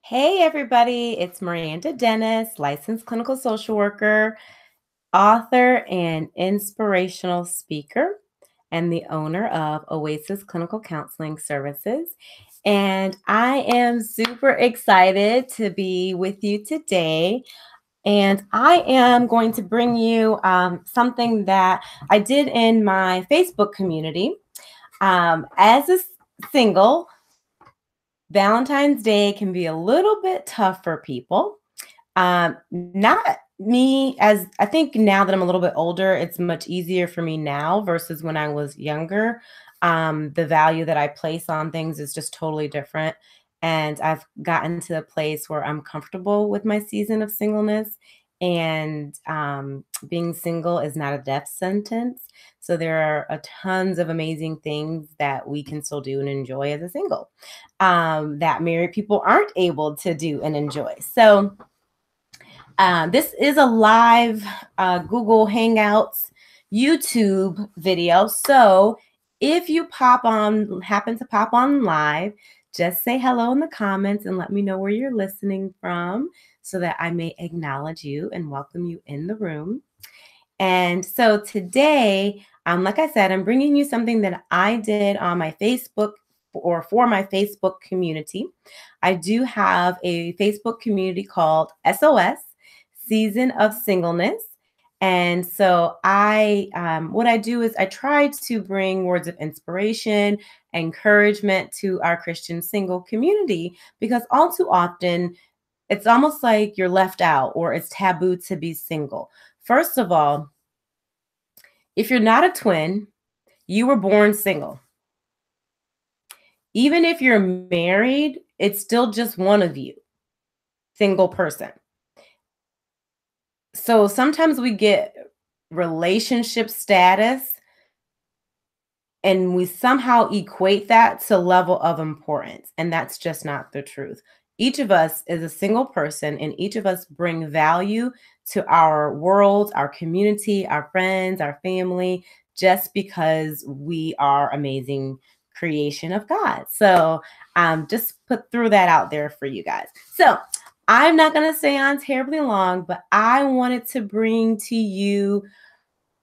Hey, everybody, it's Miranda Dennis, licensed clinical social worker, author, and inspirational speaker, and the owner of Oasis Clinical Counseling Services. And I am super excited to be with you today. And I am going to bring you something that I did in my Facebook community. As a single, Valentine's Day can be a little bit tough for people. Not me, as I think now that I'm a little bit older, it's much easier for me now versus when I was younger. The value that I place on things is just totally different. And I've gotten to a place where I'm comfortable with my season of singleness. And being single is not a death sentence. So there are tons of amazing things that we can still do and enjoy as a single that married people aren't able to do and enjoy. So this is a live Google Hangouts YouTube video. So if you happen to pop on live, just say hello in the comments and let me know where you're listening from so that I may acknowledge you and welcome you in the room. And so today, like I said, I'm bringing you something that I did on my Facebook or for my Facebook community. I do have a Facebook community called SOS, Season of Singleness. And so what I do is I try to bring words of inspiration, encouragement to our Christian single community, because all too often it's almost like you're left out or it's taboo to be single. First of all, if you're not a twin, you were born single. Even if you're married, it's still just one of you, single person. So sometimes we get relationship status and we somehow equate that to level of importance. And that's just not the truth. Each of us is a single person, and each of us bring value to our world, our community, our friends, our family, just because we are amazing creation of God. So just threw that out there for you guys. So I'm not going to stay on terribly long, but I wanted to bring to you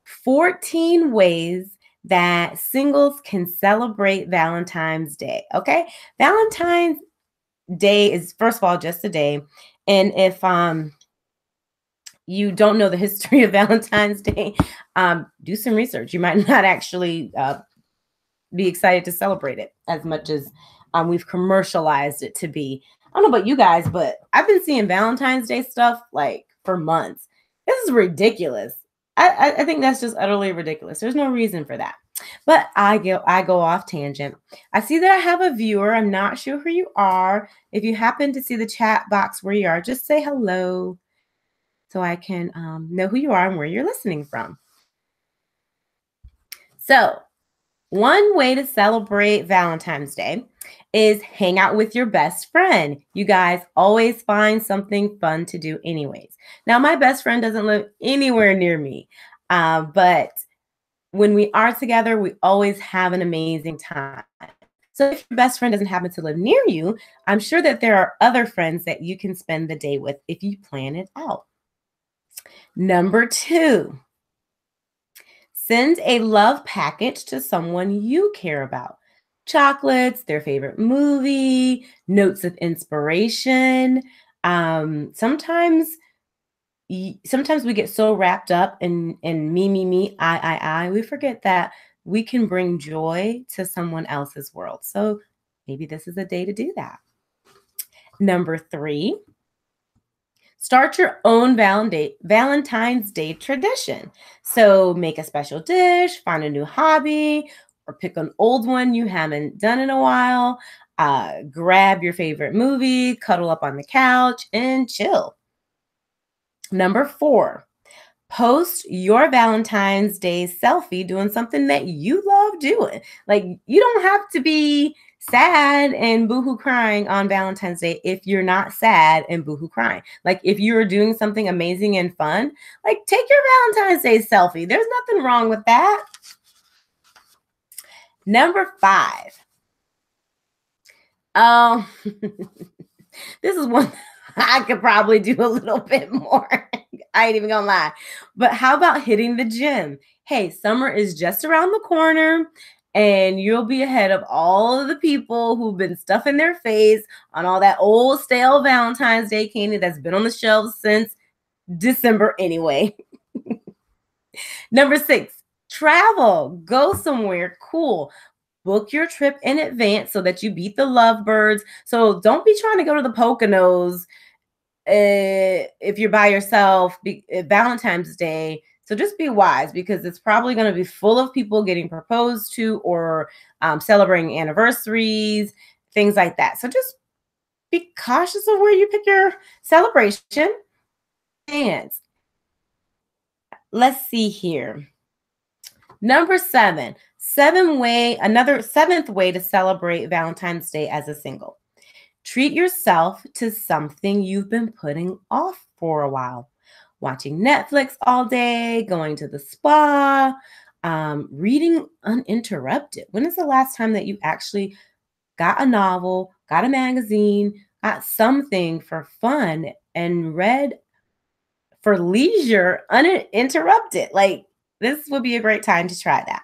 14 ways that singles can celebrate Valentine's Day. Okay. Valentine's Day is, first of all, just a day. And if you don't know the history of Valentine's Day, do some research. You might not actually be excited to celebrate it as much as we've commercialized it to be. I don't know about you guys, but I've been seeing Valentine's Day stuff like for months. This is ridiculous. I think that's just utterly ridiculous. There's no reason for that. But I go off tangent. I see that I have a viewer. I'm not sure who you are. If you happen to see the chat box where you are, just say hello so I can know who you are and where you're listening from. So one way to celebrate Valentine's Day is hang out with your best friend. You guys always find something fun to do anyways. Now, my best friend doesn't live anywhere near me, but when we are together, we always have an amazing time. So if your best friend doesn't happen to live near you, I'm sure that there are other friends that you can spend the day with if you plan it out. Number 2, send a love package to someone you care about. Chocolates, their favorite movie, notes of inspiration. Sometimes we get so wrapped up in me, I, we forget that we can bring joy to someone else's world. So maybe this is a day to do that. Number 3, start your own Valentine's Day tradition. So make a special dish, find a new hobby, or pick an old one you haven't done in a while. Grab your favorite movie, cuddle up on the couch, and chill. Number 4, post your Valentine's Day selfie doing something that you love doing. Like, you don't have to be sad and boohoo crying on Valentine's Day if you're not sad and boohoo crying. Like, if you're doing something amazing and fun, like, take your Valentine's Day selfie. There's nothing wrong with that. Number 5. Oh, This is one I could probably do a little bit more. I ain't even gonna lie. But how about hitting the gym? Hey, summer is just around the corner, and you'll be ahead of all of the people who've been stuffing their face on all that old stale Valentine's Day candy that's been on the shelves since December anyway. Number 6, travel. Go somewhere cool. Book your trip in advance so that you beat the lovebirds. So don't be trying to go to the Poconos if you're by yourself Valentine's Day. So just be wise, because it's probably going to be full of people getting proposed to, or celebrating anniversaries, things like that. So just be cautious of where you pick your celebration. And let's see here. Number 7, another seventh way to celebrate Valentine's Day as a single. Treat yourself to something you've been putting off for a while. Watching Netflix all day, going to the spa, reading uninterrupted. When is the last time that you actually got a novel, got a magazine, got something for fun, and read for leisure uninterrupted? Like, this would be a great time to try that.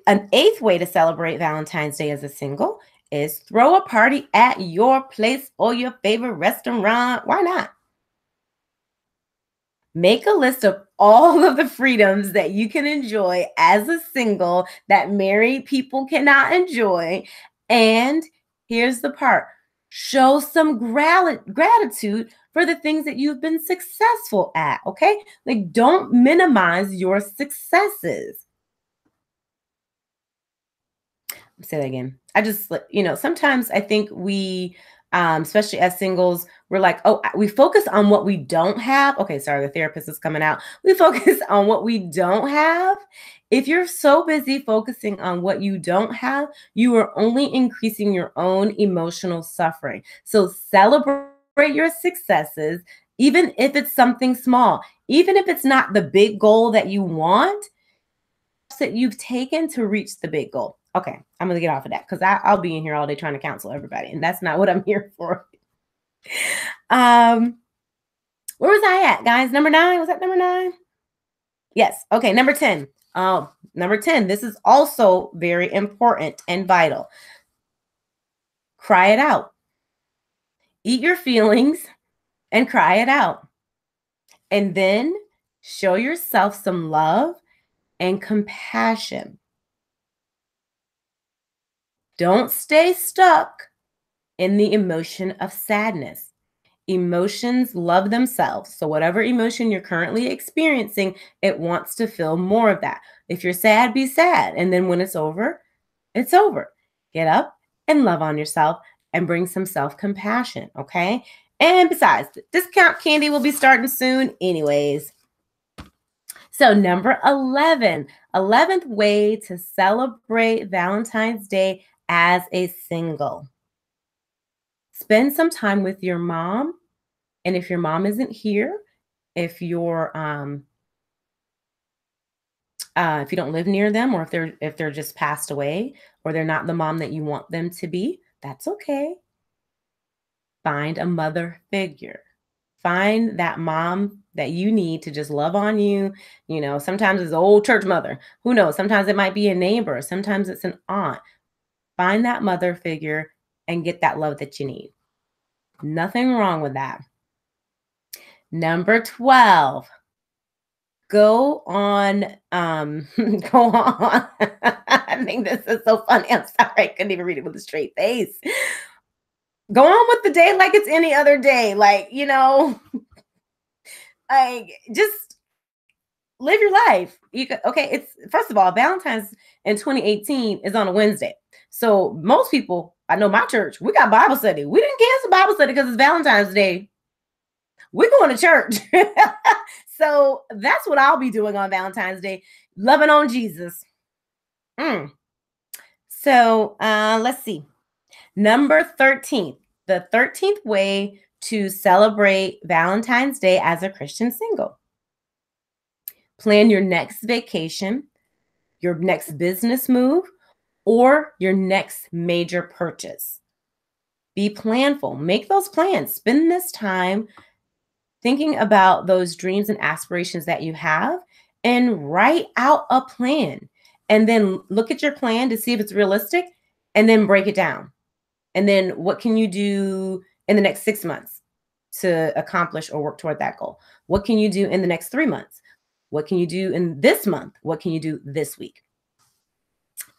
An 8th way to celebrate Valentine's Day as a single is throw a party at your place or your favorite restaurant. Why not? Make a list of all of the freedoms that you can enjoy as a single that married people cannot enjoy. And here's the part: show some gratitude for the things that you've been successful at, okay? Like, don't minimize your successes. Say that again. I just, sometimes I think we, especially as singles, we're like, oh, we focus on what we don't have. Okay, sorry, the therapist is coming out. We focus on what we don't have. If you're so busy focusing on what you don't have, you are only increasing your own emotional suffering. So celebrate your successes, even if it's something small, even if it's not the big goal that you want, that you've taken to reach the big goal. Okay, I'm going to get off of that, because I'll be in here all day trying to counsel everybody, and that's not what I'm here for. Where was I at, guys? Number 9? Was that number 9? Yes. Okay, number 10. Number 10, this is also very important and vital. Cry it out. Eat your feelings and cry it out. And then show yourself some love and compassion. Don't stay stuck in the emotion of sadness. Emotions love themselves. So whatever emotion you're currently experiencing, it wants to feel more of that. If you're sad, be sad. And then when it's over, it's over. Get up and love on yourself and bring some self-compassion, okay? And besides, discount candy will be starting soon anyways. So number 11, 11th way to celebrate Valentine's Day as a single. Spend some time with your mom. And if your mom isn't here, if you're if you don't live near them, or if they're just passed away, or they're not the mom that you want them to be, that's okay. Find a mother figure. Find that mom that you need to just love on you. Sometimes it's an old church mother. Who knows? Sometimes it might be a neighbor. Sometimes it's an aunt. Find that mother figure and get that love that you need. Nothing wrong with that. Number 12, go on. Go on. I think this is so funny. I'm sorry. I couldn't even read it with a straight face. Go on with the day like it's any other day. Like, just live your life. It's, first of all, Valentine's in 2018 is on a Wednesday. So most people, I know my church, we got Bible study. We didn't cancel Bible study because it's Valentine's Day. We're going to church. So that's what I'll be doing on Valentine's Day, loving on Jesus. So let's see. Number 13, the 13th way to celebrate Valentine's Day as a Christian single. Plan your next vacation, your next business move, or your next major purchase. Be planful. Make those plans. Spend this time thinking about those dreams and aspirations that you have and write out a plan. And then look at your plan to see if it's realistic and then break it down. And then what can you do in the next 6 months to accomplish or work toward that goal? What can you do in the next 3 months? What can you do in this month? What can you do this week?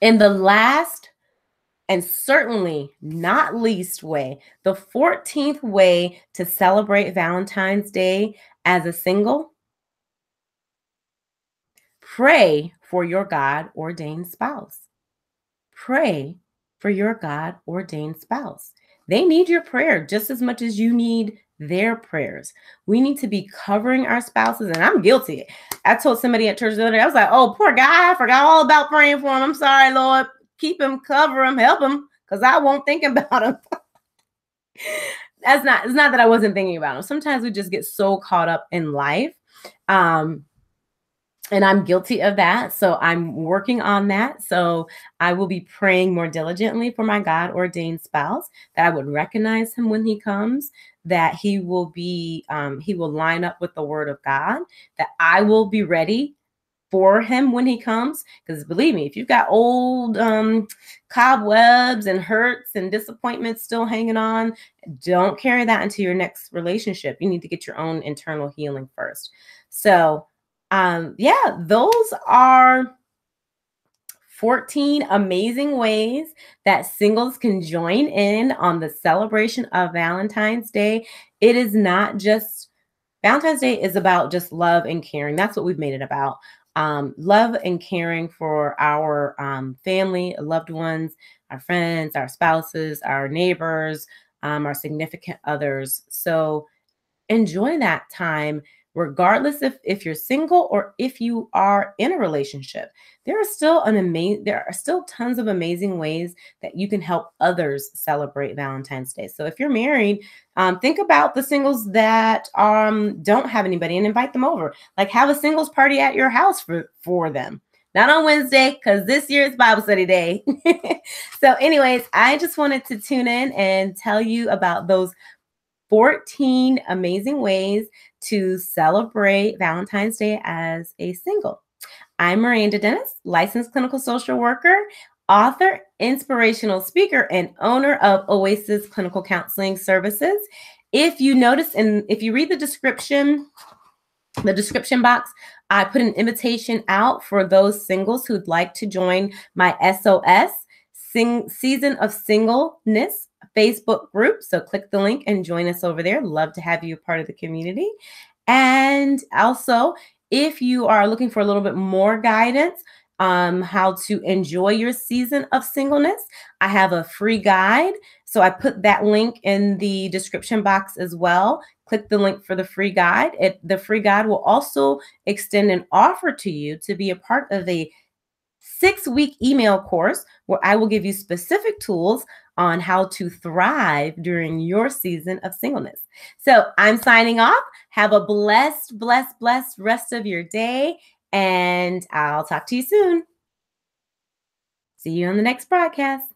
In the last and certainly not least way, the 14th way to celebrate Valentine's Day as a single, pray for your God ordained spouse. Pray for your God ordained spouse. They need your prayer just as much as you need their prayers. We need to be covering our spouses, and I'm guilty. I told somebody at church the other day, I was like, oh, poor guy, I forgot all about praying for him. I'm sorry, Lord. Keep him, cover him, help him, because I won't think about him. It's not that I wasn't thinking about him. Sometimes we just get so caught up in life. And I'm guilty of that. So I'm working on that. So I will be praying more diligently for my God ordained spouse, that I would recognize him when he comes, that he will line up with the word of God, that I will be ready for him when he comes. Because believe me, if you've got old cobwebs and hurts and disappointments still hanging on, don't carry that into your next relationship. You need to get your own internal healing first. So yeah, those are 14 amazing ways that singles can join in on the celebration of Valentine's Day. It is not just, Valentine's Day is about just love and caring. That's what we've made it about. Love and caring for our family, loved ones, our friends, our spouses, our neighbors, our significant others. So enjoy that time, regardless if you're single or if you are in a relationship. There are still tons of amazing ways that you can help others celebrate Valentine's Day. So if you're married, think about the singles that don't have anybody and invite them over. Like, have a singles party at your house for them. Not on Wednesday, because this year is Bible study day. So anyways, I just wanted to tune in and tell you about those 14 amazing ways to celebrate Valentine's Day as a single. I'm Miranda Dennis, licensed clinical social worker, author, inspirational speaker, and owner of Oasis Clinical Counseling Services. If you notice, and if you read the description box, I put an invitation out for those singles who'd like to join my SOS Season of Singleness Facebook group. So click the link and join us over there. Love to have you a part of the community. And also, if you are looking for a little bit more guidance how to enjoy your season of singleness, I have a free guide. So I put that link in the description box as well. Click the link for the free guide. The free guide will also extend an offer to you to be a part of a 6-week email course where I will give you specific tools on how to thrive during your season of singleness. So I'm signing off. Have a blessed rest of your day, and I'll talk to you soon. See you on the next broadcast.